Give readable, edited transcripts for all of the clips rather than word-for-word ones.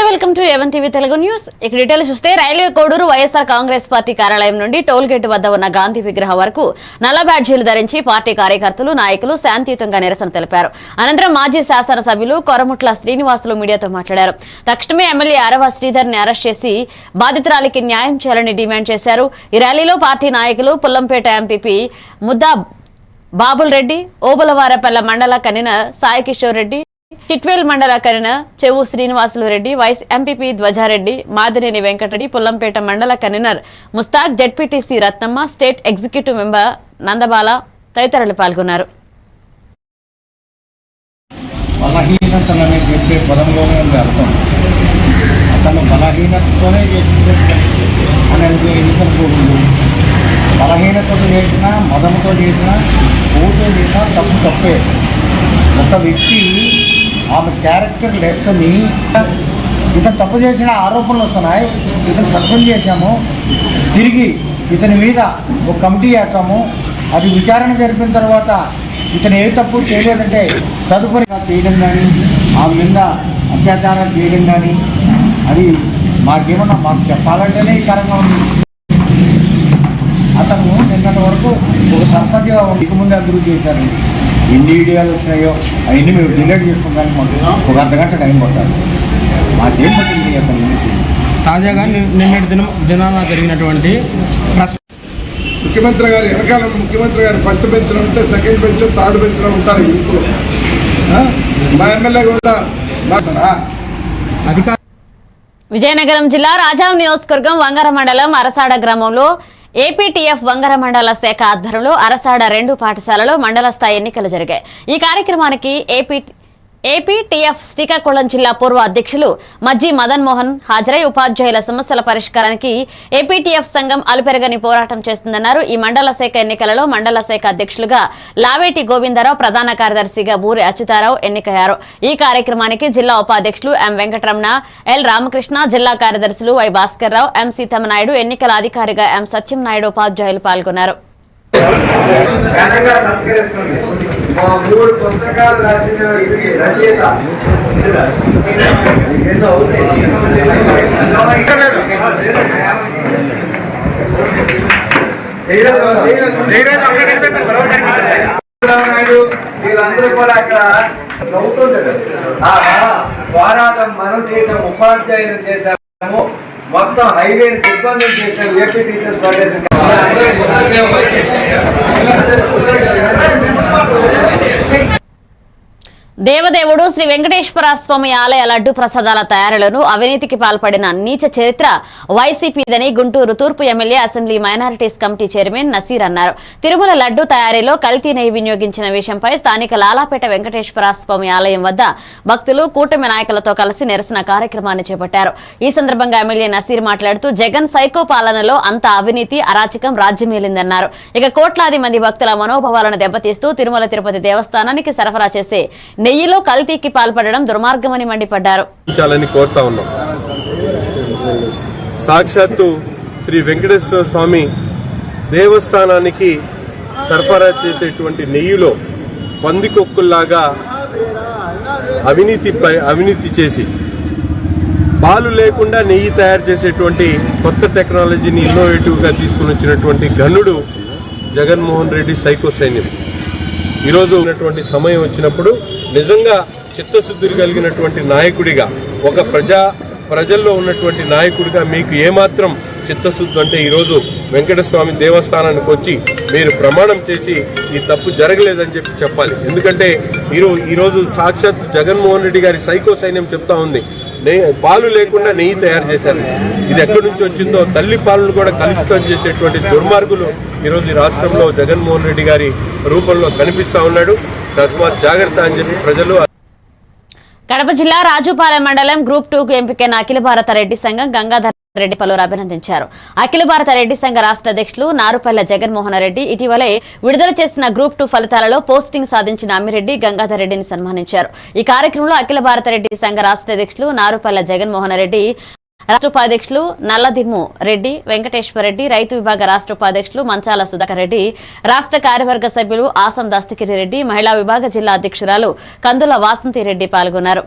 Welcome to A1 TV Telugu news. ఇక detail చూస్తే railway Koduru YSR Congress party కార్యాలయం నుండి టోల్ గేట్ వద్ద ఉన్న గాంధీ విగ్రహం వరకు నల్ల బ్యాడ్జీలు ధరించి పార్టీ కార్యకర్తలు నాయకులు శాంతియుతంగా నిరసన తెలిపారు. అనంతరం మాజీ శాసనసభ్యులు కొరముట్ల శ్రీనివాసులు మీడియాతో మాట్లాడారు. తక్షణమే ఎమ్మెల్యే ఆరవ శ్రీధర్ ని అరెస్ట్ చేసి బాధితురాలికి న్యాయం చేయాలని డిమాండ్ చేశారు. ఈ ర్యాలీలో పార్టీ నాయకులు పుల్లంపేట ఎంపీపీ ముద్దా బాబుల్ రెడ్డి, ఓబులవారపల్ల మండల కన్వీనర్ సాయి కిషోర్ రెడ్డి, చిట్వేల్ మండల convener Chevu Srinivasulu Reddy, vice MPP Dhwajareddy, Madineni Venkatareddy, Pullampeta మండల convener Mustaq, ZPTC Ratnamma, state executive member Nandabala తదితరులు పాల్గొన్నారు. బలహీనతతో చేసినా మదముతో చేసినా ఓటు చేసినా తప్పే. ఒక వ్యక్తి ఆమె క్యారెక్టర్ లెస్ అని ఇతను తప్పు చేసిన ఆరోపణలు వస్తున్నాయి. ఇతను సస్పెండ్ చేశాము, తిరిగి ఇతని మీద ఒక కమిటీ వేస్తాము. అది విచారణ జరిపిన తర్వాత ఇతను ఏ తప్పు చేయలేదంటే తదుపరి చేయడం కానీ ఆమె మీద అత్యాచారం చేయడం కానీ అది మాకేమన్నా మాకు చెప్పాలంటేనే ఈ కారణంగా ఉంది. అతను నిన్నటి వరకు ఒక సర్పంచ్గా ఇక ముందు అందరూ చేశారండి. ఎన్ని వీడియోలు వచ్చినాయో అవన్నీ మేము డిలీట్ చేసుకుంటానికి మాకు ఒక అర్ధగంట టైం పట్టాలి. మాకేం పట్టింది అతని నుంచి. తాజాగా నిన్నటి దినాన జరిగినటువంటి ముఖ్యమంత్రి గారు వెనకాల ముఖ్యమంత్రి గారు ఫస్ట్ బెంచ్లో ఉంటే సెకండ్ బెంచ్ థర్డ్ బెంచ్లో ఉంటారు. ఇప్పుడు మా ఎమ్మెల్యే కూడా విజయనగరం జిల్లా రాజాం నియోజకవర్గం వంగర మండలం అరసాడ గ్రామంలో ఏపీటీఎఫ్ వంగర మండల శాఖ ఆధ్వర్యంలో అరసాడ 2 పాఠశాలలో మండల స్థాయి ఎన్నికలు జరిగాయి. ఈ కార్యక్రమానికి ఏపీటీఎఫ్ శ్రీకాకుళం జిల్లా పూర్వ అధ్యక్షులు మజ్జి మదన్ మోహన్ హాజరై ఉపాధ్యాయుల సమస్యల పరిష్కారానికి ఏపీటీఎఫ్ సంఘం అలుపెరగని పోరాటం చేస్తుందన్నారు. ఈ మండల శాఖ ఎన్నికలలో మండల శాఖ అధ్యక్షులుగా లావేటి గోవిందరావు, ప్రధాన కార్యదర్శిగా బూరి అచ్యుతారావు ఎన్నికయ్యారు. ఈ కార్యక్రమానికి జిల్లా ఉపాధ్యక్షులు ఎం వెంకటరమణ, ఎల్ రామకృష్ణ, జిల్లా కార్యదర్శులు వై భాస్కర్రావు, ఎం సీతమ్మనాయుడు, ఎన్నికల అధికారిగా ఎం సత్యం నాయుడు ఉపాధ్యాయులు పాల్గొన్నారు. పుస్తకాలు రాసిన రచయిత వీళ్ళందరూ కూడా అక్కడ చదువుతుంటారు. పోరాటం మనం చేసాం, ఉపాధ్యాయులు చేశాము, మొత్తం హైవేని దిగ్బంధం చేశాం. ఏపీ టీచర్స్ ఫెడరేషన్ దేవదేవుడు శ్రీ వెంకటేశ్వర స్వామి ఆలయ లడ్డు ప్రసాదాల తయారీలోనూ అవినీతికి పాల్పడిన నీచ చరిత్ర వైసీపీదని గుంటూరు తూర్పు MLA assembly minorities committee chairman Naseer అన్నారు. తిరుమల లడ్డు తయారీలో కల్తీ నెయ్యి వినియోగించిన విషయంపై స్థానిక లాలాపేట వెంకటేశ్వర స్వామి ఆలయం వద్ద భక్తులు కూటమి నాయకులతో కలిసి నిరసన కార్యక్రమాన్ని చేపట్టారు. ఈ సందర్భంగా ఎమ్మెల్యే నసీర్ మాట్లాడుతూ జగన్ సైకో పాలనలో అంత అవినీతి అరాచకం రాజ్యమేలిందన్నారు. ఇక కోట్లాది మంది భక్తుల మనోభావాలను దెబ్బతీస్తూ తిరుమల తిరుపతి దేవస్థానానికి సరఫరా చేసే నెయ్యిలో కల్తీకి పాల్పడడం దుర్మార్గమని మండిపడ్డారు. కోరుతా ఉన్నాం. సాక్షాత్తు శ్రీ వెంకటేశ్వర స్వామి దేవస్థానానికి సరఫరా చేసేటువంటి నెయ్యిలో పందికొక్కుల్లాగా అవినీతి చేసి పాలు లేకుండా నెయ్యి తయారు చేసేటువంటి కొత్త టెక్నాలజీని ఇన్నోవేటివ్ గా తీసుకుని వచ్చినటువంటి ఘనుడు జగన్మోహన్ రెడ్డి సైకో సైన్యం. ఈరోజు ఉన్నటువంటి సమయం వచ్చినప్పుడు నిజంగా చిత్తశుద్ధి కలిగినటువంటి నాయకుడిగా, ఒక ప్రజల్లో ఉన్నటువంటి నాయకుడిగా మీకు ఏమాత్రం చిత్తశుద్ధి అంటే ఈరోజు వెంకటస్వామి దేవస్థానానికి వచ్చి మీరు ప్రమాణం చేసి ఈ తప్పు జరగలేదని చెప్పాలి. ఎందుకంటే ఈరోజు సాక్షాత్ జగన్మోహన్ రెడ్డి గారి సైకో సైన్యం చెప్తా ఉంది, పాలు లేకుండా నెయ్యి తయారు చేశారు. ఇది ఎక్కడి నుంచి వచ్చిందో, తల్లి పాలను కూడా కలుషితం చేసేటువంటి దుర్మార్గులు ఈరోజు ఈ రాష్ట్రంలో జగన్మోహన్ రెడ్డి గారి రూపంలో కనిపిస్తా ఉన్నాడు. తస్మాత్ జాగ్రత్త అని చెప్పి ప్రజలు. కడప జిల్లా రాజుపాలెం మండలం గ్రూప్ 2కు ఎంపికైన అఖిల భారత రెడ్డి సంఘం గంగాధర్ రెడ్డి పలువురు అభినందించారు. అఖిల భారత రెడ్డి సంఘ రాష్ట్ర అధ్యక్షులు నారుపల్ల జగన్మోహన్ రెడ్డి ఇటీవలే విడుదల చేసిన గ్రూప్ 2 ఫలితాలలో పోస్టింగ్ సాధించిన అమ్మిరెడ్డి గంగాధర్ రెడ్డిని సన్మానించారు. ఈ కార్యక్రమంలో అఖిల భారత రెడ్డి సంఘ రాష్ట్ర అధ్యక్షులు నారుపల్ల జగన్మోహన్ రెడ్డి, రాష్ట్ర ఉపాధ్యక్షులు నల్లదిమ్ము రెడ్డి వెంకటేశ్వర రెడ్డి, రైతు విభాగ రాష్ట్ర ఉపాధ్యక్షులు మంచాల సుధాకర్ రెడ్డి, రాష్ట్ర కార్యవర్గ సభ్యులు ఆసం దస్తగిరి రెడ్డి, మహిళా విభాగ జిల్లా అధ్యక్షురాలు కందుల వాసంతి రెడ్డి పాల్గొన్నారు.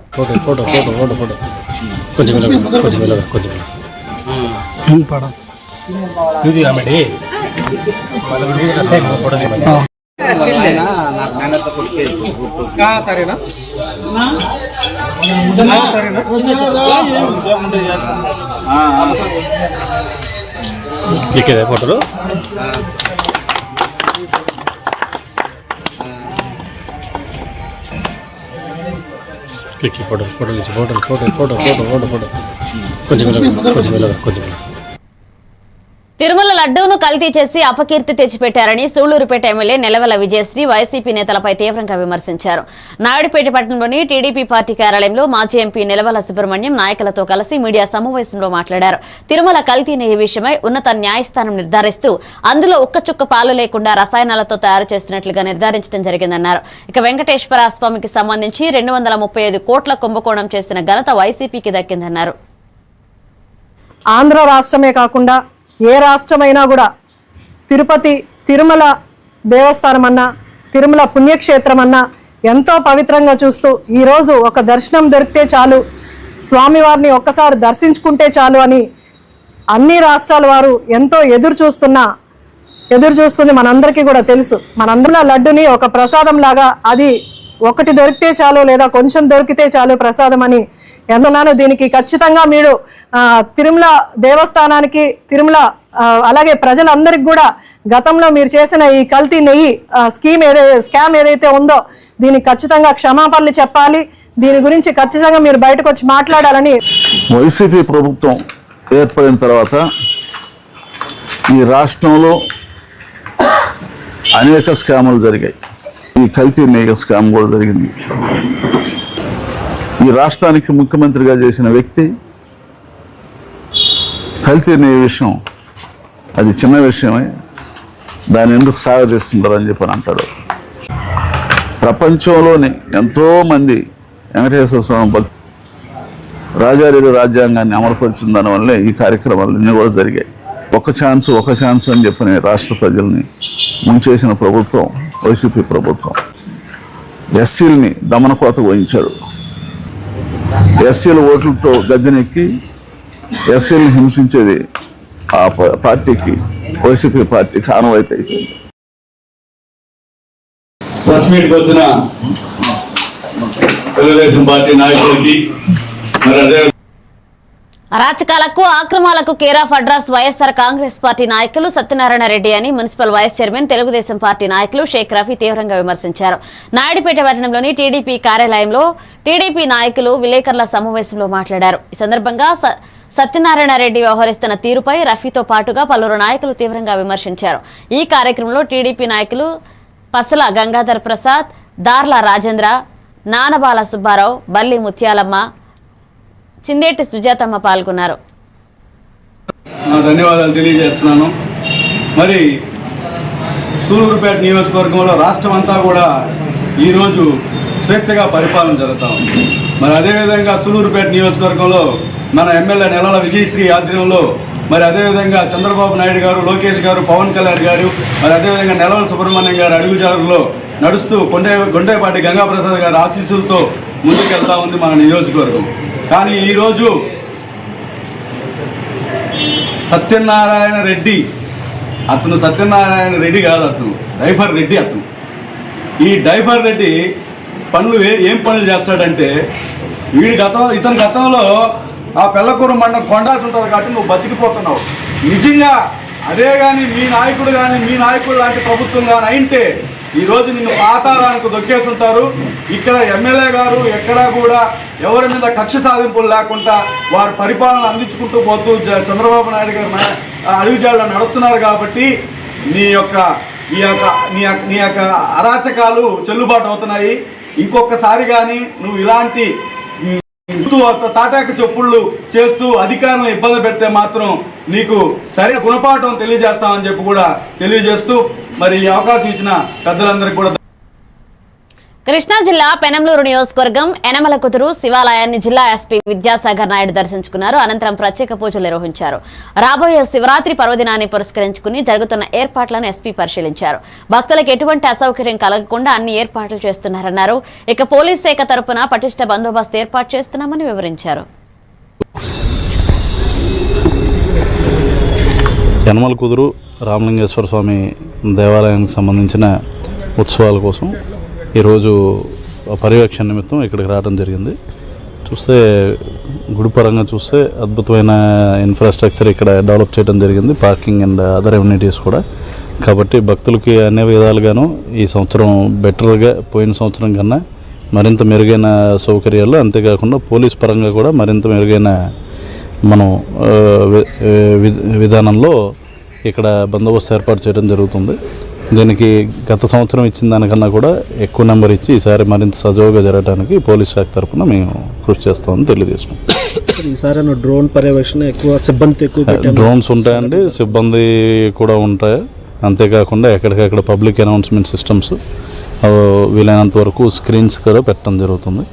సరేనా ఫోటోలు తిరుమల లడ్డూను కల్తీ చేసి అపకీర్తి తెచ్చిపెట్టారని సూళ్లూరుపేట ఎమ్మెల్యే నెలవల విజయశ్రీ వైసీపీ నేతలపై తీవ్రంగా విమర్శించారు. నాయుడుపేట పట్టణంలోని టీడీపీ పార్టీ కార్యాలయంలో మాజీ ఎంపీ నెలవల సుబ్రహ్మణ్యం నాయకులతో కలిసి మీడియా సమావేశంలో మాట్లాడారు. తిరుమల కల్తీ నెయ్యి విషయమై ఉన్నత న్యాయస్థానం నిర్ధారిస్తూ అందులో ఒక్క చుక్క పాలు లేకుండా రసాయనాలతో తయారు చేస్తున్నట్లుగా నిర్ధారించడం జరిగిందన్నారు. ఇక వెంకటేశ్వర స్వామికి సంబంధించి 235 కోట్ల కుంభకోణం చేసిన ఘనత వైసీపీకి దక్కిందన్నారు. ఆంధ్ర రాష్ట్రమే కాకుండా ఏ రాష్ట్రమైనా కూడా తిరుమల దేవస్థానం అన్నా, తిరుమల పుణ్యక్షేత్రం అన్నా ఎంతో పవిత్రంగా చూస్తూ ఈరోజు ఒక దర్శనం దొరికితే చాలు, స్వామివారిని ఒక్కసారి దర్శించుకుంటే చాలు అని అన్ని రాష్ట్రాల వారు ఎంతో ఎదురు చూస్తుంది మనందరికీ కూడా తెలుసు. మనందరిలో లడ్డుని ఒక ప్రసాదం లాగా అది ఒకటి దొరికితే చాలు లేదా కొంచెం దొరికితే చాలు ప్రసాదం అని ఎందున్నాను. దీనికి ఖచ్చితంగా మీరు తిరుమల దేవస్థానానికి, తిరుమల అలాగే ప్రజలందరికీ కూడా గతంలో మీరు చేసిన ఈ కల్తీ నెయ్యి స్కామ్ ఏదైతే ఉందో దీనికి ఖచ్చితంగా క్షమాపణలు చెప్పాలి. దీని గురించి ఖచ్చితంగా మీరు బయటకు వచ్చి మాట్లాడాలని. వైసీపీ ప్రభుత్వం ఏర్పడిన తర్వాత ఈ రాష్ట్రంలో అనేక స్కాములు జరిగాయి. ఈ కల్తీ నెయ్యి స్కామ్ కూడా జరిగింది. ఈ రాష్ట్రానికి ముఖ్యమంత్రిగా చేసిన వ్యక్తి కల్తీ నెయ్యి విషయం అది చిన్న విషయమే, దాన్ని ఎందుకు సాగదీస్తుంటారని చెప్పని అంటాడు. ప్రపంచంలోని ఎంతోమంది వెంకటేశ్వర స్వామి భక్తులు రాజారెడ్డి రాజ్యాంగాన్ని అమలుపరిచిన దానివల్లే ఈ కార్యక్రమాలు అన్నీ కూడా జరిగాయి. ఒక ఛాన్స్ అని చెప్పని రాష్ట్ర ప్రజల్ని ముంచేసిన ప్రభుత్వం వైసీపీ ప్రభుత్వం. ఎస్సీలని దమనకోత వహించాడు. ఎస్సీల ఓట్లతో గద్దెనెక్కి ఎస్సీలను హింసించేది ఆ పార్టీకి, వైసీపీ పార్టీకి ఆనవాయితీ అయిపోయింది. ప్రెస్ మీట్కి వచ్చిన తెలుగుదేశం పార్టీ నాయకులకి మరి అదే అరాచకాలకు ఆక్రమాలకు care of address YSR Congress party నాయకులు సత్యనారాయణ రెడ్డి అని municipal vice chairman Telugu Desam party నాయకులు షేక్ రఫీ తీవ్రంగా విమర్శించారు. నాయుడుపేట పట్టణంలోని టీడీపీ కార్యాలయంలో టీడీపీ నాయకులు విలేకరుల సమావేశంలో మాట్లాడారు. ఈ సందర్భంగా సత్యనారాయణ రెడ్డి వ్యవహరిస్తున్న తీరుపై రఫీతో పాటుగా పలువురు నాయకులు తీవ్రంగా విమర్శించారు. ఈ కార్యక్రమంలో టీడీపీ నాయకులు పసల గంగాధర్ ప్రసాద్, దార్ల రాజేంద్ర, నానబాల సుబ్బారావు, బల్లి ముత్యాలమ్మ, చిందేటి సుజాతమ్మ పాల్గొన్నారు. ధన్యవాదాలు తెలియజేస్తున్నాను. మరి సూలూరుపేట నియోజకవర్గంలో రాష్ట్రం అంతా కూడా ఈరోజు స్వేచ్ఛగా పరిపాలన జరుగుతూ ఉంది. మరి అదేవిధంగా సూలూరుపేట నియోజకవర్గంలో మన ఎమ్మెల్యే నెలల విజయశ్రీ ఆధ్వర్యంలో మరి అదేవిధంగా చంద్రబాబు నాయుడు గారు, లోకేష్ గారు, పవన్ కళ్యాణ్ గారు, మరి అదేవిధంగా నెలవల సుబ్రహ్మణ్యం గారు అడుగుజారులో నడుస్తూ గుండేపాటి గంగాప్రసాద్ గారి ఆశీస్సులతో ముందుకెళ్తా ఉంది మన నియోజకవర్గం. కానీ ఈరోజు సత్యనారాయణ రెడ్డి కాదు, అతను డైఫర్ రెడ్డి. ఈ డైఫర్ రెడ్డి ఏం పనులు చేస్తాడంటే ఇతని గతంలో ఆ పెళ్ళకూరు మండలం కొండాల్సి ఉంటుంది కాబట్టి నువ్వు బతికిపోతున్నావు. నిజంగా అదే కానీ మీ నాయకుడు లాంటి ప్రభుత్వం కానీ అయింటే ఈరోజు నిన్ను పాతాళానికి దొక్కేస్తుంటారు. ఇక్కడ ఎమ్మెల్యే గారు ఎక్కడా కూడా ఎవరి మీద కక్ష సాధింపులు లేకుండా వారి పరిపాలన అందించుకుంటూ పోతూ చంద్రబాబు నాయుడు గారు అడుగుజాడలో నడుస్తున్నారు. కాబట్టి నీ యొక్క అరాచకాలు చెల్లుబాటు అవుతున్నాయి. ఇంకొకసారి కానీ నువ్వు ఇలాంటి తాటాకు చెప్పుళ్ళు చేస్తూ అధికారులను ఇబ్బంది పెడితే మాత్రం నీకు సరైన గుణపాఠం తెలియజేస్తామని చెప్పి కూడా తెలియజేస్తూ మరి ఈ అవకాశం ఇచ్చిన పెద్దలందరికీ కూడా. కృష్ణా జిల్లా పెనంలూరు నియోజకవర్గం ఎనమలకుదురు శివాలయాన్ని జిల్లా ఎస్పీ విద్యాసాగర్ నాయుడు దర్శించుకున్నారు. అనంతరం ప్రత్యేక పూజలు నిర్వహించారు. రాబోయే శివరాత్రి పర్వదినాన్ని పురస్కరించుకుని జరుగుతున్న ఏర్పాట్లను ఎస్పీ పరిశీలించారు. భక్తులకు ఎటువంటి అసౌకర్యం కలగకుండా అన్ని ఏర్పాట్లు చేస్తున్నారన్నారు. ఇక పోలీస్ శాఖ తరపున పటిష్ట బందోబస్తు ఏర్పాటు చేస్తున్నామని వివరించారు. యనమల కుదురు రామలింగేశ్వర స్వామి దేవాలయానికి సంబంధించిన ఉత్సవాల కోసం ఈరోజు పర్యవేక్షణ నిమిత్తం ఇక్కడికి రావడం జరిగింది. చూస్తే గుడి పరంగా చూస్తే అద్భుతమైన ఇన్ఫ్రాస్ట్రక్చర్ ఇక్కడ డెవలప్ చేయడం జరిగింది, పార్కింగ్ అండ్ అదర్ ఎమ్యూనిటీస్ కూడా. కాబట్టి భక్తులకి అన్ని విధాలుగాను ఈ సంవత్సరం బెటర్గా పోయిన సంవత్సరం కన్నా మరింత మెరుగైన సౌకర్యాలు, అంతేకాకుండా పోలీస్ పరంగా కూడా మరింత మెరుగైన మనం విధానంలో ఇక్కడ బందోబస్తు ఏర్పాటు చేయడం జరుగుతుంది. దీనికి గత సంవత్సరం ఇచ్చిన దానికన్నా కూడా ఎక్కువ నెంబర్ ఇచ్చి ఈసారి మరింత సజావుగా జరగడానికి పోలీస్ శాఖ తరఫున మేము కృషి చేస్తామని తెలియజేసుకుంటాం. ఈసారి డ్రోన్ పర్యవేక్షణ ఎక్కువ సిబ్బంది ఎక్కువ డ్రోన్స్ ఉంటాయండి, సిబ్బంది కూడా ఉంటాయి. అంతేకాకుండా ఎక్కడికక్కడ పబ్లిక్ అనౌన్స్మెంట్ సిస్టమ్స్ వీలైనంత వరకు స్క్రీన్స్ కూడా పెట్టడం జరుగుతుంది.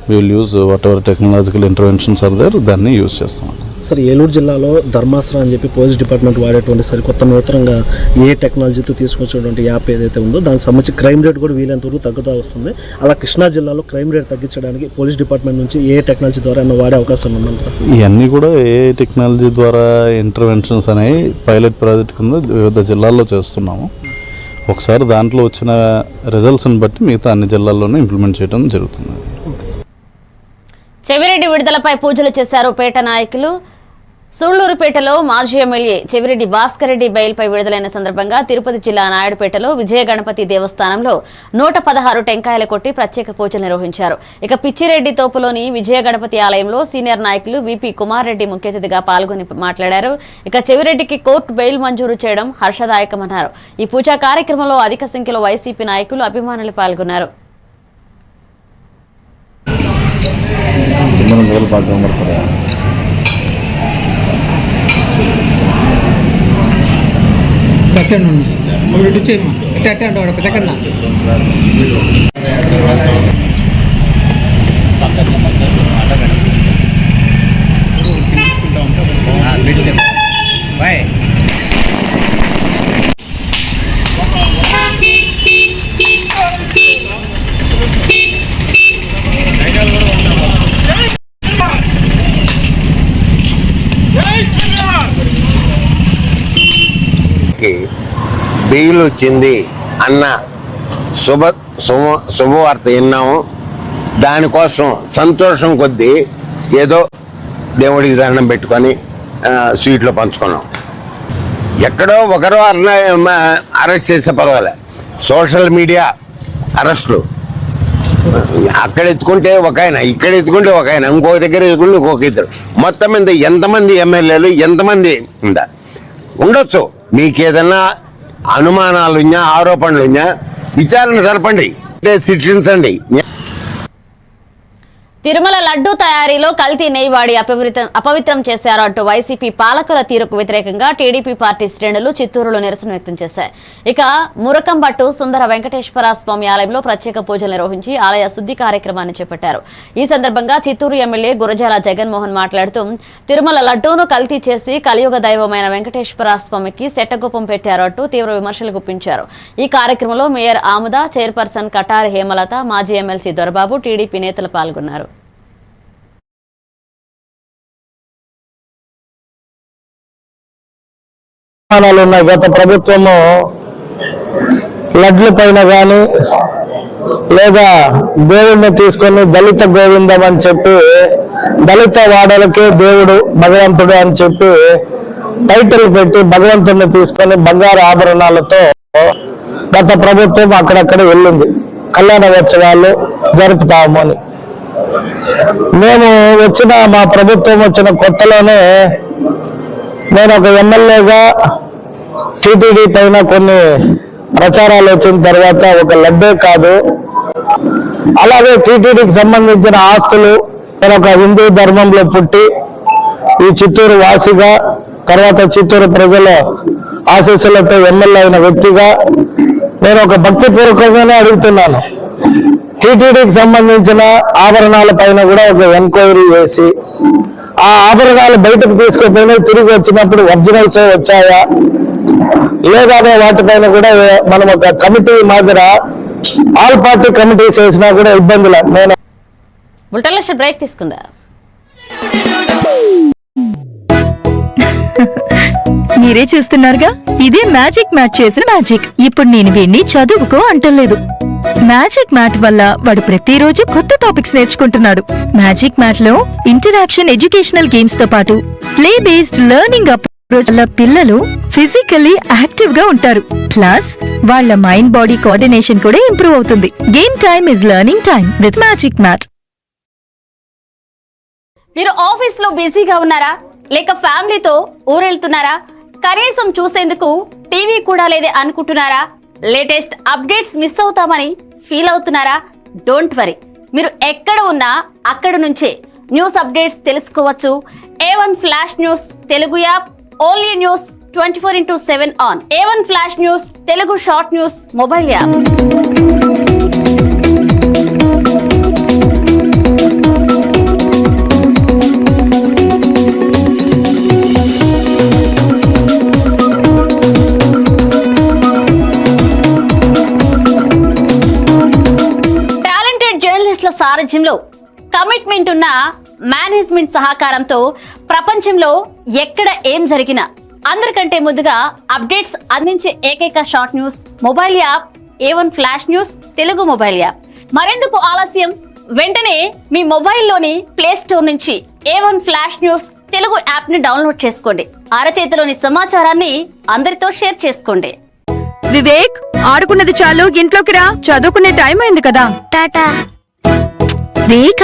Will use whatever technological interventions are there, దాన్ని యూజ్ చేస్తాం. సార్, ఏలూరు జిల్లాలో ధర్మాసనం అని చెప్పి పోలీస్ డిపార్ట్మెంట్ వాడేటువంటి సరికొత్త నూతనంగా ఏ టెక్నాలజీతో తీసుకొచ్చేటువంటి యాప్ ఏదైతే ఉందో దానికి సంబంధించి క్రైమ్ రేట్ కూడా వీలైనంతవరకు తగ్గుతూ వస్తుంది. అలా కృష్ణా జిల్లాలో క్రైమ్ రేట్ తగ్గించడానికి పోలీస్ డిపార్ట్మెంట్ నుంచి ఏ టెక్నాలజీ ద్వారా వాడే అవకాశం ఉందంటారు? ఇవన్నీ కూడా ఏ టెక్నాలజీ ద్వారా ఇంటర్వెన్షన్స్ అనేవి పైలట్ ప్రాజెక్ట్ కింద వివిధ జిల్లాల్లో చేస్తున్నాము. ఒకసారి దాంట్లో వచ్చిన రిజల్ట్స్ని బట్టి మిగతా అన్ని జిల్లాల్లోనే ఇంప్లిమెంట్ చేయడం జరుగుతుంది. చెవిరెడ్డి విడుదలపై పూజలు చేశారు పేట నాయకులు. సూళ్లూరుపేటలో మాజీ ఎమ్మెల్యే చెవిరెడ్డి భాస్కర్ రెడ్డి బెయిల్పై విడుదలైన సందర్భంగా తిరుపతి జిల్లా నాయుడుపేటలో విజయ గణపతి దేవస్థానంలో 116 టెంకాయలు కొట్టి ప్రత్యేక పూజలు నిర్వహించారు. ఇక పిచ్చిరెడ్డి తోపులోని విజయ గణపతి ఆలయంలో సీనియర్ నాయకులు విపి కుమార్ రెడ్డి ముఖ్య అతిథిగా పాల్గొని మాట్లాడారు. ఇక చెవిరెడ్డికి కోర్టు బెయిల్ మంజూరు చేయడం హర్షదాయకమన్నారు. ఈ పూజా కార్యక్రమంలో అధిక సంఖ్యలో వైసీపీ నాయకులు, అభిమానులు పాల్గొన్నారు. బెయిల్ వచ్చింది అన్న శుభవార్త విన్నాము. దానికోసం సంతోషం కొద్దీ ఏదో దేవుడికి దండం పెట్టుకొని స్వీట్లో పంచుకున్నాం. ఎక్కడో ఒకరో అరెస్ట్ చేస్తే పర్వాలే, సోషల్ మీడియా అరెస్టులు అక్కడ ఎత్తుకుంటే ఒక ఆయన, ఇక్కడ ఎత్తుకుంటే ఒక ఆయన, ఇంకొక దగ్గర ఎత్తుకుంటే ఇంకొక ఇద్దరు, మొత్తం మీద ఎంతమంది ఎమ్మెల్యేలు ఎంతమంది ఉండొచ్చు. మీకు ఏదన్నా అనుమానాలు ఉన్నా, ఆరోపణలు ఉన్నా విచారణ జరపండి, శిక్షించండి. తిరుమల లడ్డూ తయారీలో కల్తీ నెయ్యి వాడి అపవిత్రం చేశారు అంటూ వైసీపీ పాలకుల తీరుకు వ్యతిరేకంగా టీడీపీ పార్టీ శ్రేణులు చిత్తూరులో నిరసన వ్యక్తం చేశాయి. ఇక మురకంబట్టు సుందర వెంకటేశ్వర స్వామి ఆలయంలో ప్రత్యేక పూజలు నిర్వహించి ఆలయ శుద్ధి కార్యక్రమాన్ని చేపట్టారు. ఈ సందర్భంగా చిత్తూరు ఎమ్మెల్యే గురజాల జగన్మోహన్ మాట్లాడుతూ తిరుమల లడ్డూను కల్తీ చేసి కలియుగ దైవమైన వెంకటేశ్వర స్వామికి శెట్టగొప్పం పెట్టారు అంటూ తీవ్ర విమర్శలు గుప్పించారు. ఈ కార్యక్రమంలో మేయర్ ఆముద, చైర్పర్సన్ కటారి హేమలత, మాజీ ఎమ్మెల్సీ దొరబాబు, టీడీపీ నేతలు పాల్గొన్నారు. గత ప్రభుత్వము లడ్ల పైన కానీ లేదా దేవుడిని తీసుకొని దళిత గోవిందం అని చెప్పి దళిత వాడలకే దేవుడు భగవంతుడు అని చెప్పి టైటిల్ పెట్టి భగవంతుడిని తీసుకొని బంగారు ఆభరణాలతో గత ప్రభుత్వం అక్కడక్కడ వెళ్ళింది. కళ్యాణోత్సవాలు జరుపుతాము అని మేము మా ప్రభుత్వం వచ్చిన కొత్తలోనే నేను ఒక ఎమ్మెల్యేగా టీటీడీ పైన కొన్ని ప్రచారాలు వచ్చిన తర్వాత ఒక లడ్డే కాదు, అలాగే టీటీడీకి సంబంధించిన ఆస్తులు, నేను ఒక హిందూ ధర్మంలో పుట్టి ఈ చిత్తూరు వాసిగా తర్వాత చిత్తూరు ప్రజల ఆశీస్సులతో ఎమ్మెల్యే అయిన వ్యక్తిగా నేను ఒక భక్తిపూర్వకంగానే అడుగుతున్నాను. టీటీడీకి సంబంధించిన ఆభరణాల పైన కూడా ఒక ఎంక్వైరీ చేసి ఆ ఆభరణాలు బయటకు తీసుకుపోయినా తిరిగి వచ్చినప్పుడు ఒరిజినల్స్ వచ్చాయా లేదా అనే వాటిపైన కూడా మనం ఒక కమిటీ మాదిర ఆల్ పార్టీ కమిటీస్ వేసినా కూడా ఇబ్బందులు. నేను బ్రేక్ తీసుకుందా మీరే చూస్తున్నారుగా, ఇదే మ్యాజిక్ మ్యాట్ చేసిన మ్యాజిక్. ఇప్పుడు నేను వీణ్ణి చదువుకో అంటలేదు. మ్యాజిక్ మ్యాట్ వల్ల వాడు ప్రతిరోజు కొత్త టాపిక్స్ నేర్చుకుంటున్నాడు. మ్యాజిక్ మ్యాట్ లో ఇంటరాక్షన్ ఎడ్యుకేషనల్ గేమ్స్ తో పాటు ప్లే బేస్డ్ లెర్నింగ్ అప్రోచ్ వల్ల పిల్లలు ఫిజికల్లీ యాక్టివ్ గా ఉంటారు. ప్లస్ వాళ్ళ మైండ్ బాడీ కోఆర్డినేషన్ కూడా ఇంప్రూవ్ అవుతుంది. Game time is learning time with magic mat. మీరు ఆఫీస్ లో బిజీగా ఉన్నారా, లేక ఫ్యామిలీతో ఊరెళ్తున్నారా, కనీసం చూసేందుకు టీవీ కూడా లేదే అనుకుంటున్నారా, లేటెస్ట్ అప్డేట్స్ మిస్ అవుతామని ఫీల్ అవుతున్నారా? డోంట్ వరీ, మీరు ఎక్కడ ఉన్నా అక్కడ నుంచే న్యూస్ అప్డేట్స్ తెలుసుకోవచ్చు. A1 flash news Telugu app, only news 24/7 on. A1 flash news Telugu short news mobile app. సారథ్యంలో కమిట్మెంట్ ఉన్న మేనేజ్మెంట్ సహకారంతో ప్రపంచంలో ఎక్కడ ఏం జరిగినా అందరికంటే ముందుగా అప్డేట్స్ అందించే ఏకైక short news mobile app A1 flash news Telugu mobile app. మరెందుకు ఆలస్యం, వెంటనే మీ మొబైల్లోని ప్లే స్టోర్ నుంచి A1 flash news Telugu app ని డౌన్లోడ్ చేసుకోండి. అరచేతిలోని సమాచారాన్ని అందరితో షేర్ చేసుకోండి. వివేక్, ఆడుకున్నది చాలు, ఇంట్లోకి రా, చదువుకునే టైం అయింది కదా. టాటా. రేఖ,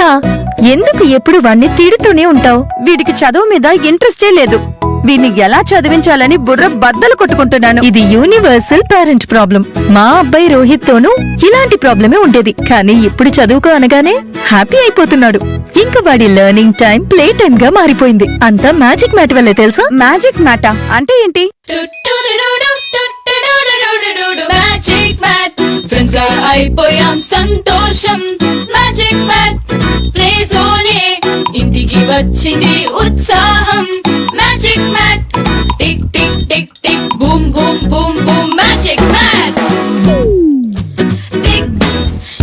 ఎందుకు ఎప్పుడు వాణ్ణి తిడుతూనే ఉంటావు? వీడికి చదువు మీద ఇంట్రెస్టే లేదు. వీడిని ఎలా చదివించాలని బుర్ర బద్దలు కొట్టుకుంటున్నాను. ఇది యూనివర్సల్ పేరెంట్ ప్రాబ్లం. మా అబ్బాయి రోహిత్ తోనూ ఇలాంటి ప్రాబ్లమే ఉండేది, కానీ ఇప్పుడు చదువుకో అనగానే హ్యాపీ అయిపోతున్నాడు. ఇంకా వాడి లెర్నింగ్ టైం ప్లే టైం గా మారిపోయింది. అంతా మ్యాజిక్ మ్యాట్ వల్లే తెలుసా? మ్యాజిక్ మ్యాటా అంటే ఏంటి? మ్యాజిక్ మ్యాట్ ఫ్రెండ్స్ గా అయిపోయాం సంతోషం. మ్యాజిక్ మ్యాట్ ప్లే జోనే ఇంటికి వచ్చింది ఉత్సాహం. Magic mat tick tick tick tick boom boom boom boom. Magic mat tick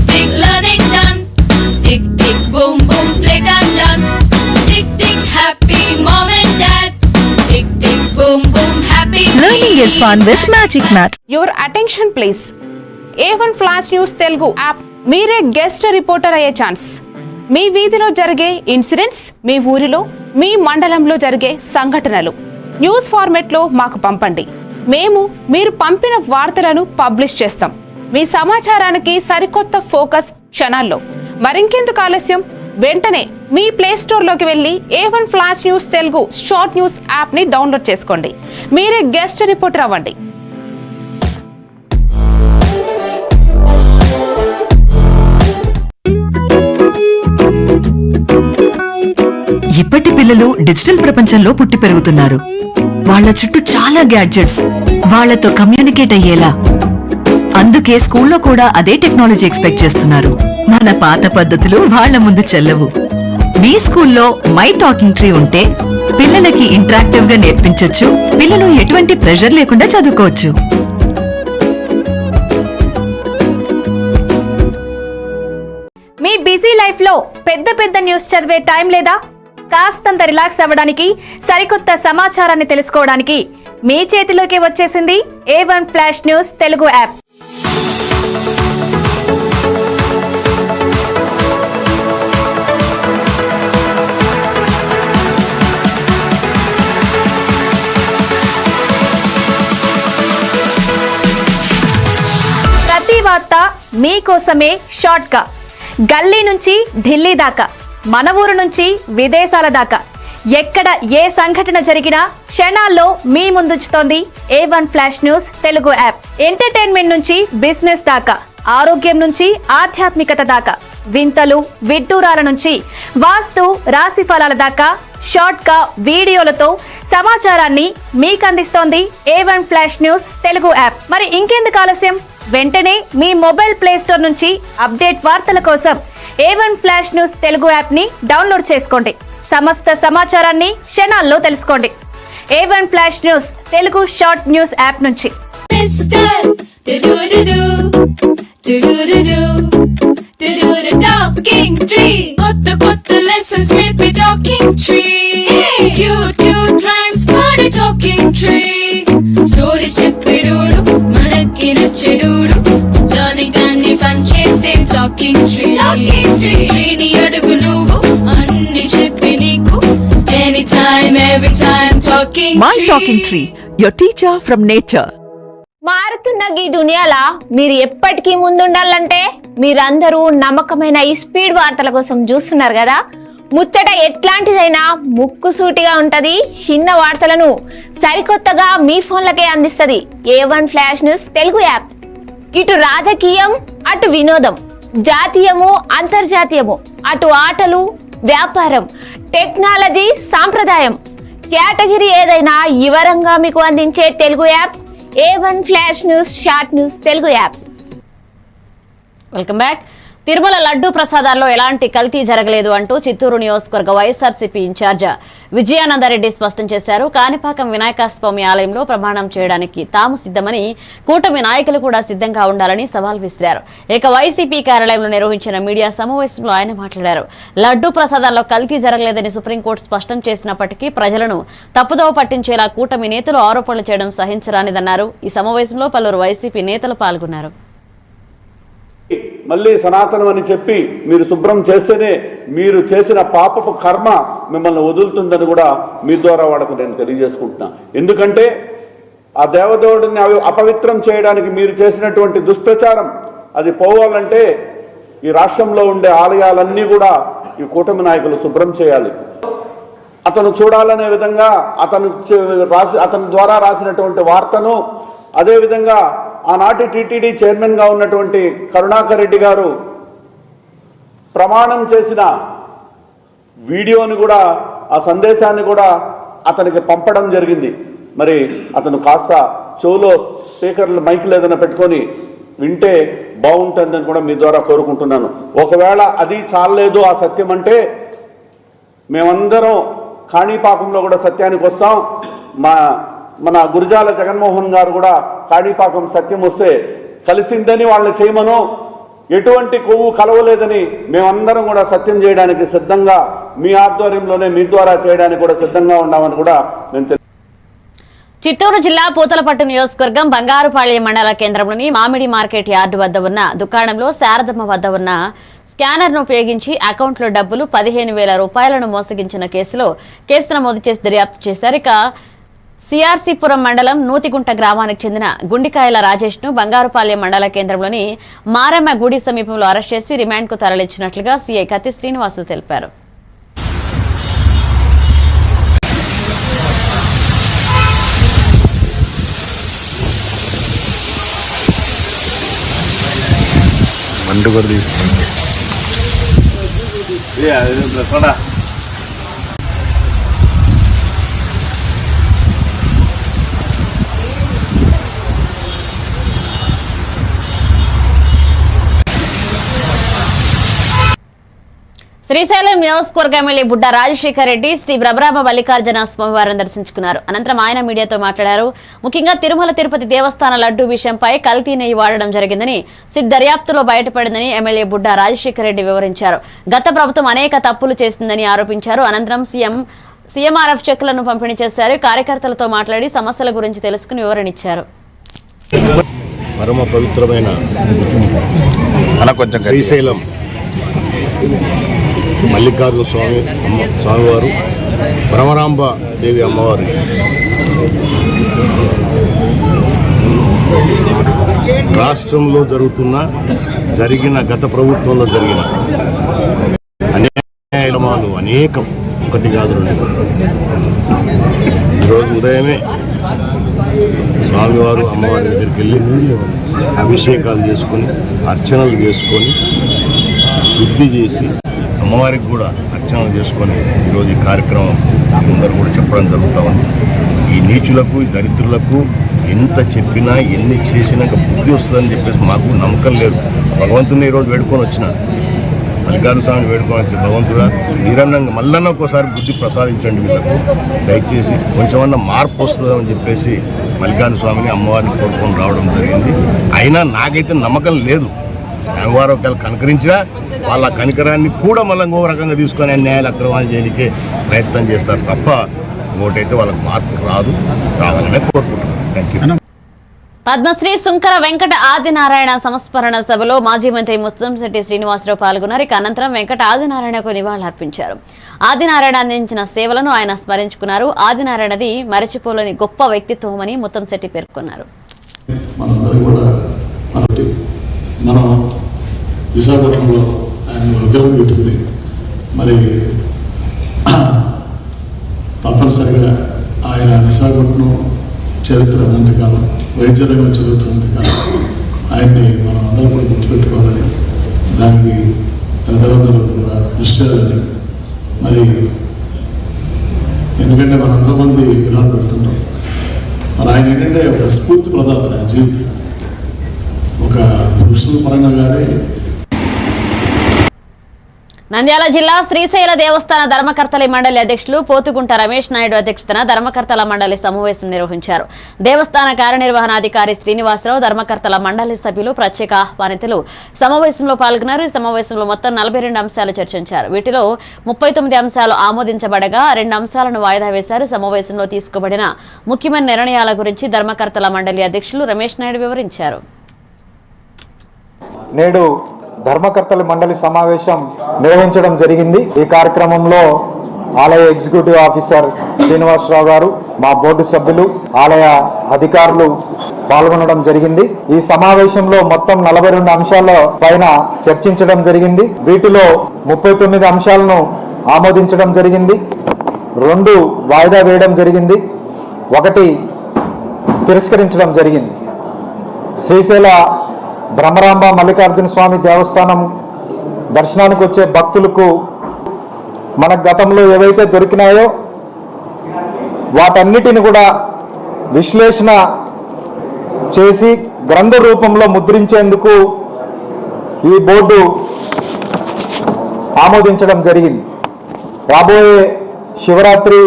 tick learning done. Tick tick boom boom play time done. Tick tick happy mom and dad. Tick tick boom boom happy. Learning is fun with Magic Mat. Your attention please. A1 flash news Telugu app. మీరే guest reporter అయ్యే chance. మీ వీధిలో జరిగే incidents, మీ ఊరిలో, మీ మండలంలో జరిగే సంఘటనలు news format లో మాకు పంపండి. మేము మీరు పంపిన వార్తలను పబ్లిష్ చేస్తాం. మీ సమాచారానికి సరికొత్త ఫోకస్ క్షణాల్లో. మరింకెందుకు ఆలస్యం, వెంటనే మీ ప్లే స్టోర్ లోకి వెళ్ళి A1 flash news Telugu short news app ని డౌన్లోడ్ చేసుకోండి. మీరే గెస్ట్ రిపోర్టర్ అవ్వండి. ఇప్పటి పిల్లలు డిజిటల్ ప్రపంచంలో పుట్టి పెరుగుతున్నారు. వాళ్ళ చుట్టూ చాలా గ్యాడ్జెట్స్, వాళ్లతో కమ్యూనికేట్ అయ్యేలా. అందుకే స్కూల్లో కూడా అదే టెక్నాలజీ ఎక్స్పెక్ట్ చేస్తున్నారు. మన పాత పద్ధతులు వాళ్ల ముందు చెల్లవు. మీ స్కూల్లో మై టాకింగ్ ట్రీ ఉంటే పిల్లలకి ఇంటరాక్టివ్ గా నేర్పించొచ్చు. పిల్లలు ఎటువంటి ప్రెషర్ లేకుండా చదువుకోవచ్చు. మీ బిజీ లైఫ్ లో పెద్ద పెద్ద న్యూస్ చదివే టైం లేదా? కాస్తంత రిలాక్స్ అవ్వడానికి, సరికొత్త సమాచారాన్ని తెలుసుకోవడానికి మీ చేతిలోకి వచ్చేసింది A1 flash news Telugu app. ప్రతి వార్త మీకోసమే షార్ట్ గా. గల్లీ నుంచి ఢిల్లీ దాకా, మన ఊరు నుంచి విదేశాల దాకా, ఎక్కడ ఏ సంఘటన జరిగినా క్షణాల్లో మీ ముందుంచుతోంది A1 flash news Telugu app. Entertainment నుంచి బిజినెస్ దాకా, ఆరోగ్యం నుంచి ఆధ్యాత్మికత దాకా, వింతలు విడ్డూరాల నుంచి వాస్తు రాశి ఫలాల దాకా షార్ట్ గా వీడియోలతో సమాచారాన్ని మీకు అందిస్తోంది A1 flash news Telugu app. మరి ఇంకెందుకు ఆలస్యం, వెంటనే మీ మొబైల్ ప్లే స్టోర్ నుంచి అప్డేట్ వార్తల కోసం A1 flash news Telugu app ని డౌన్లోడ్ చేసుకోండి. సమస్త సమాచారాన్ని క్షణాల్లో తెలుసుకోండి. A1 flash news Telugu short news app నుంచి. టాకింగ్ ట్రీ, కొత్త కొత్త లెసన్స్ నేర్పే talking tree. Cute cute rhymes పాడే టాకింగ్ ట్రీ. వచ్చెడుడు లర్నింగ్ అన్ని ఫన్ చేసే టాకింగ్ ట్రీ ట్రీని అడుగు నువ్వు అన్ని చెప్పి నీకు any time every time talking my talking tree your teacher from nature. మారుతున్న ఈ దునియాలా మీరు ఎప్పటికీ ముందుండాలంటే మీరందరూ నమ్మకమైన ఈ స్పీడ్ వార్తల కోసం చూస్తున్నారు కదా. ముచ్చట ఎట్లాంటిదైనా ముక్కుసూటిగా ఉంటది. చిన్న వార్తలను సరికొత్తగా మీ ఫోన్లకే అందిస్తది A1 flash news Telugu app. ఇటు రాజకీయం, అటు వినోదం, జాతీయము, అంతర్జాతీయము, అటు ఆటలు, వ్యాపారం, టెక్నాలజీ, సాంప్రదాయం, కేటగిరీ ఏదైనా వివరంగా మీకు అందించే Telugu app A1 flash news short news Telugu app. Welcome back. Tirumala laddu ప్రసాదాల్లో ఎలాంటి కల్తీ జరగలేదు అంటూ చిత్తూరు నియోజకవర్గ వైఎస్ఆర్సీపీ ఇన్ఛార్జ్ విజయానందరెడ్డి స్పష్టం చేశారు. కాణిపాకం వినాయకస్వామి ఆలయంలో ప్రమాణం చేయడానికి తాము సిద్ధమని, కూటమి నాయకులు కూడా సిద్ధంగా ఉండాలని సవాల్ విసిరారు. ఇక వైసీపీ కార్యాలయంలో నిర్వహించిన మీడియా సమావేశంలో ఆయన మాట్లాడారు. లడ్డూ ప్రసాదాల్లో కల్తీ జరగలేదని సుప్రీంకోర్టు స్పష్టం చేసినప్పటికీ ప్రజలను తప్పుదోవ పట్టించేలా కూటమి నేతలు ఆరోపణలు చేయడం సహించరానిదన్నారు. ఈ సమావేశంలో పలువురు వైసీపీ నేతలు పాల్గొన్నారు. మళ్ళీ సనాతనం అని చెప్పి మీరు శుభ్రం చేస్తేనే మీరు చేసిన పాపపు కర్మ మిమ్మల్ని వదులుతుందని కూడా మీ ద్వారా వాళ్ళకు నేను తెలియజేసుకుంటున్నా. ఎందుకంటే ఆ దేవదేవుడిని అపవిత్రం చేయడానికి మీరు చేసినటువంటి దుష్ప్రచారం అది పోవాలంటే ఈ రాష్ట్రంలో ఉండే ఆలయాలన్నీ కూడా ఈ కూటమి నాయకులు శుభ్రం చేయాలి. అతను చూడాలనే విధంగా అతని ద్వారా రాసినటువంటి వార్తను, అదేవిధంగా ఆనాటి టీటీడీ చైర్మన్గా ఉన్నటువంటి కరుణాకర్ రెడ్డి గారు ప్రమాణం చేసిన వీడియోని కూడా, ఆ సందేశాన్ని కూడా అతనికి పంపడం జరిగింది. మరి అతను కాస్త చెవులో స్పీకర్లు మైకులు ఏదైనా పెట్టుకొని వింటే బాగుంటుందని కూడా మీ ద్వారా కోరుకుంటున్నాను. ఒకవేళ అది చాలలేదు ఆ సత్యం అంటే మేమందరం కాణిపాకంలో కూడా సత్యానికి వస్తాం. మన గురజాల జగన్మోహన్ గారు కూడా కాణిపాకం సత్యం వస్తే కలిసిందని వాళ్ళని చేయమను, ఎటువంటి కొవ్వు కలవలేదని మేమందరం కూడా సత్యం చేయడానికి సిద్ధంగా, మీ ఆధ్వర్యంలోనే మీ ద్వారా చేయడానికి కూడా సిద్ధంగా ఉన్నామని కూడా మేము చిత్తూరు జిల్లా పూతలపట్టు నియోజకవర్గం బంగారుపాళ్యం మండల కేంద్రంలోని మామిడి మార్కెట్ యార్డు వద్ద ఉన్న దుకాణంలో శారదమ్మ వద్ద ఉన్న స్కానర్ను ఉపయోగించి అకౌంట్లో డబ్బులు 15,000 రూపాయలను మోసగించిన కేసులో కేసు నమోదు చేసి దర్యాప్తు చేశారు. ఇక సిఆర్సీపురం మండలం నూతిగుంట గ్రామానికి చెందిన గుండికాయల రాజేష్ ను బంగారుపాళ్యం మండల కేంద్రంలోని మారమ్మ గుడి సమీపంలో అరెస్ట్ చేసి రిమాండ్ కు తరలించినట్లుగా సీఐ కత్తి శ్రీనివాసులు తెలిపారు. శ్రీశైలం నియోజకవర్గ ఎమ్మెల్యే బుడ్డా రాజశేఖర్ రెడ్డి శ్రీ బ్రహ్మరామ మల్లికార్జున స్వామివారిని దర్శించుకున్నారు. అనంతరం ఆయన మీడియాతో మాట్లాడారు. ముఖ్యంగా తిరుమల తిరుపతి దేవస్థాన లడ్డూ విషయంపై కల్తీ నెయ్యి వాడడం జరిగిందని, సిట్ దర్యాప్తులో బయటపడిందని ఎమ్మెల్యే బుడ్డా రాజశేఖర్ రెడ్డి వివరించారు. గత ప్రభుత్వం అనేక తప్పులు చేసిందని ఆరోపించారు. అనంతరం సీఎంఆర్ఎఫ్ చెక్కులను పంపిణీ చేశారు. కార్యకర్తలతో మాట్లాడి సమస్యల గురించి తెలుసుకుని వివరణిచ్చారు. పరమ పవిత్రమైన శ్రీశైలం మల్లికార్జున స్వామివారు, భ్రమరాంబ దేవి అమ్మవారు రాష్ట్రంలో జరిగిన గత ప్రభుత్వంలో జరిగిన అన్యాయాలు అనేకం, ఒకటి కాదు రెండు కాదు. ఈరోజు ఉదయమే స్వామివారు అమ్మవారి దగ్గరికి వెళ్ళి అభిషేకాలు చేసుకొని, అర్చనలు చేసుకొని, శుద్ధి చేసి అమ్మవారికి కూడా అర్చనలు చేసుకొని ఈరోజు ఈ కార్యక్రమం అందరూ కూడా చెప్పడం జరుగుతూ ఉంది. ఈ నీచులకు, ఈ దరిద్రులకు ఎంత చెప్పినా ఎన్ని చేసినా బుద్ధి వస్తుందని చెప్పేసి మాకు నమ్మకం లేదు. భగవంతుని ఈరోజు వేడుకొని వచ్చిన మల్లికార్జున స్వామిని వేడుకొని వచ్చి, భగవంతుడా మీరన్నా మళ్ళన్నా ఒక్కోసారి బుద్ధి ప్రసాదించండి, వీళ్ళకు దయచేసి కొంచెమన్నా మార్పు వస్తుందని చెప్పేసి మల్లికార్జున స్వామిని అమ్మవారిని కోరుకొని రావడం జరిగింది. అయినా నాకైతే నమ్మకం లేదు. అమ్మవారు ఒకవేళ కనుకరించినా వాళ్ళ కనికరాన్ని కూడా మళ్ళీ ఇంకో రకంగా తీసుకొని అన్యాయాలు అక్రమాలు చేయడానికే ప్రయత్నం చేస్తారు తప్ప ఓటైతే వాళ్ళకి మార్పు రాదు, రావాలనే కోరుకుంటున్నాను. Thank you. పద్మశ్రీ సుంకర వెంకట ఆదినారాయణ సంస్మరణ సభలో మాజీ మంత్రి ముత్తంశెట్టి శ్రీనివాసరావు పాల్గొన్నారు. అనంతరం వెంకట ఆదినారాయణకు నివాళులర్పించారు. ఆదినారాయణ అందించిన సేవలను ఆయన స్మరించుకున్నారు. ఆదినారాయణది మరచిపోలేని గొప్ప వ్యక్తిత్వమని ముత్తంశెట్టి పేర్కొన్నారు. మనం విశాఖపట్నంలో ఆయన విగ్రహం పెట్టుకుని మరి తప్పనిసరిగా ఆయన విశాఖపట్నం చరిత్ర ఉన్నంతకాలం, వైద్య రంగం చరిత్ర ఉన్నంతకాలం ఆయన్ని మనం అందరూ కూడా గుర్తుపెట్టుకోవాలని, దానికి పెద్దలందరూ కూడా కృషి చేయాలని, మరి ఎందుకంటే మన ఎంతోమంది విగ్రహాలు పెడుతుంటాం. మరి ఆయన ఏంటంటే ఒక స్ఫూర్తి ప్రదాత. ఆయన జీవితం ఒక పురుషుల పరంగా కానీ. నంద్యాల జిల్లా శ్రీశైల దేవస్థాన ధర్మకర్తల మండలి అధ్యక్షులు పోతుగుంట రమేష్ నాయుడు అధ్యక్షతన ధర్మకర్తల మండలి సమావేశం నిర్వహించారు. దేవస్థాన కార్యనిర్వహణాధికారి శ్రీనివాసరావు, ధర్మకర్తల మండలి సభ్యులు, ప్రత్యేక ఆహ్వానితులు సమావేశంలో పాల్గొన్నారు. ఈ సమావేశంలో మొత్తం 42 అంశాలు చర్చించారు. వీటిలో 39 అంశాలు ఆమోదించబడగా 2 అంశాలను వాయిదా వేశారు. సమావేశంలో తీసుకోబడిన ముఖ్యమైన నిర్ణయాల గురించి ధర్మకర్తల మండలి అధ్యక్షులు రమేష్ నాయుడు వివరించారు. నేడు ధర్మకర్తల మండలి సమావేశం నిర్వహించడం జరిగింది. ఈ కార్యక్రమంలో ఆలయ ఎగ్జిక్యూటివ్ ఆఫీసర్ శ్రీనివాసరావు గారు, మా బోర్డు సభ్యులు, ఆలయ అధికారులు పాల్గొనడం జరిగింది. ఈ సమావేశంలో మొత్తం 42 అంశాల పైన చర్చించడం జరిగింది. వీటిలో 39 అంశాలను ఆమోదించడం జరిగింది, 2 వాయిదా వేయడం జరిగింది, 1 తిరస్కరించడం జరిగింది. శ్రీశైల బ్రహ్మరాంబ మల్లికార్జున స్వామి దేవస్థానం దర్శనానికి వచ్చే భక్తులకు మన గతంలో ఏవైతే దొరికినాయో వాటన్నిటిని కూడా విశ్లేషణ చేసి గ్రంథ రూపంలో ముద్రించేందుకు ఈ బోర్డు ఆమోదించడం జరిగింది. రాబోయే శివరాత్రి,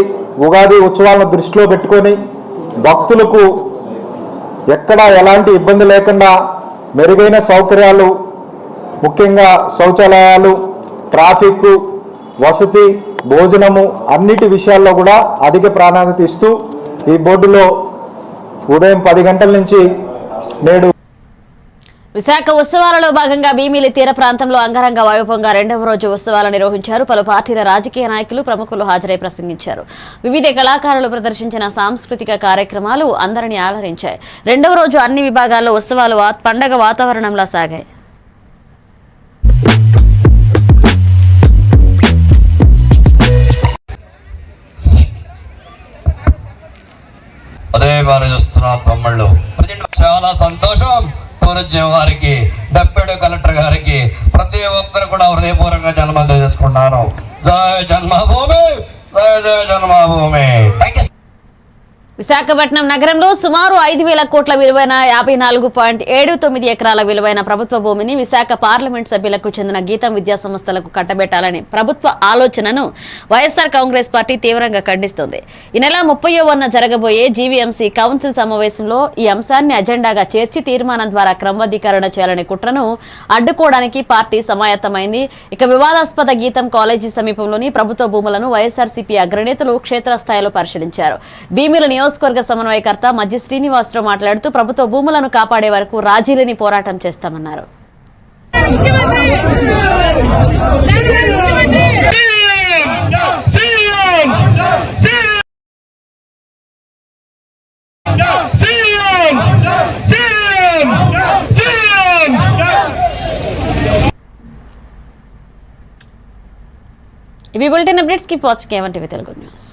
ఉగాది ఉత్సవాలను దృష్టిలో పెట్టుకొని భక్తులకు ఎక్కడా ఎలాంటి ఇబ్బంది లేకుండా మెరుగైన సౌకర్యాలు, ముఖ్యంగా శౌచాలయాలు, ట్రాఫిక్, వసతి, భోజనము అన్నిటి విషయాల్లో కూడా అధిక ప్రాధాన్యత ఇస్తూ ఈ బోర్డులో ఉదయం 10 గంటల నుంచి నేడు విశాఖ ఉత్సవాలలో భాగంగా భీమిలి తీర ప్రాంతంలో అంగరంగ వైభవంగా 2వ రోజు ఉత్సవాలు నిర్వహించారు. పలు పార్టీల రాజకీయ నాయకులు, ప్రముఖులు హాజరై ప్రసంగించారు. వివిధ కళాకారులు ప్రదర్శించిన సాంస్కృతిక కార్యక్రమాలు అందరినీ ఆలరించాయి. 2వ రోజు అన్ని విభాగాల్లో ఉత్సవాలు పండగ వాతావరణంలో సాగాయి. తమ్ముళ్ళు చాలా సంతోషం. టూరిజం వారికి, డెప్యూటీ కలెక్టర్ గారికి, ప్రతి ఒక్కరు కూడా హృదయపూర్వకంగా జన్మదినం చేసుకున్నాను. జయ జన్మభూమి, జయ జయ జన్మభూమి. విశాఖపట్నం నగరంలో సుమారు 5,000 కోట్ల విలువైన 54.79 ఎకరాల విలువైన ప్రభుత్వ భూమిని విశాఖ పార్లమెంట్ సభ్యులకు చెందిన గీతం విద్యా సంస్థలకు కట్టబెట్టాలని ప్రభుత్వ ఆలోచనను వైఎస్ఆర్ కాంగ్రెస్ పార్టీ తీవ్రంగా ఖండిస్తోంది. ఈ నెల 30వ జరగబోయే జీవీఎంసీ కౌన్సిల్ సమావేశంలో ఈ అంశాన్ని అజెండాగా చేర్చి తీర్మానం ద్వారా క్రమబద్ధీకరణ చేయాలనే కుట్రను అడ్డుకోవడానికి పార్టీ సమాయత్తమైంది. ఇక వివాదాస్పద గీతం కాలేజీ సమీపంలోని ప్రభుత్వ భూములను వైఎస్ఆర్సీపీ అగ్రనేతలు క్షేత్రస్థాయిలో పరిశీలించారు. భీమిల నియోజకవర్గ సమన్వయకర్త మధ్య శ్రీనివాసరావు మాట్లాడుతూ ప్రభుత్వ భూములను కాపాడే వరకు రాజీలేని పోరాటం చేస్తామన్నారు. ఇవి బులెటిన్ అప్డేట్స్ కి వాచింగ్ ఏమంటే తెలుగు న్యూస్.